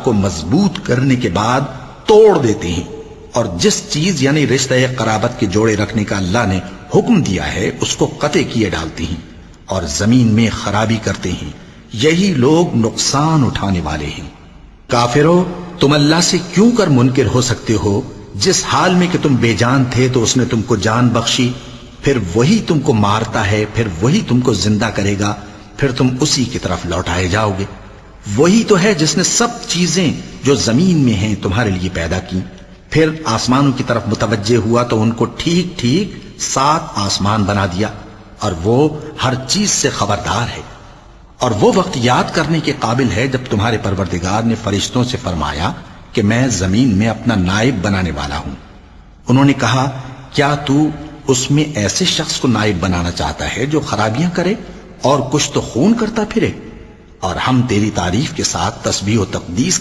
کو مضبوط کرنے کے بعد توڑ دیتے ہیں، اور جس چیز یعنی رشتہ قرابت کے جوڑے رکھنے کا اللہ نے حکم دیا ہے اس کو قطع کیے ڈالتے ہیں اور زمین میں خرابی کرتے ہیں۔ یہی لوگ نقصان اٹھانے والے ہیں۔ کافرو، تم اللہ سے کیوں کر منکر ہو سکتے ہو؟ جس حال میں کہ تم بے جان تھے تو اس نے تم کو جان بخشی، پھر وہی تم کو مارتا ہے، پھر وہی تم کو زندہ کرے گا، پھر تم اسی کی طرف لوٹائے جاؤ گے۔ وہی تو ہے جس نے سب چیزیں جو زمین میں ہیں تمہارے لیے پیدا کی، پھر آسمانوں کی طرف متوجہ ہوا تو ان کو ٹھیک ٹھیک 7 آسمان بنا دیا، اور وہ ہر چیز سے خبردار ہے۔ اور وہ وقت یاد کرنے کے قابل ہے جب تمہارے پروردگار نے فرشتوں سے فرمایا کہ میں زمین میں اپنا نائب بنانے والا ہوں۔ انہوں نے کہا، کیا تو اس میں ایسے شخص کو نائب بنانا چاہتا ہے جو خرابیاں کرے اور کچھ تو خون کرتا پھرے؟ اور ہم تیری تعریف کے ساتھ تسبیح و تقدیس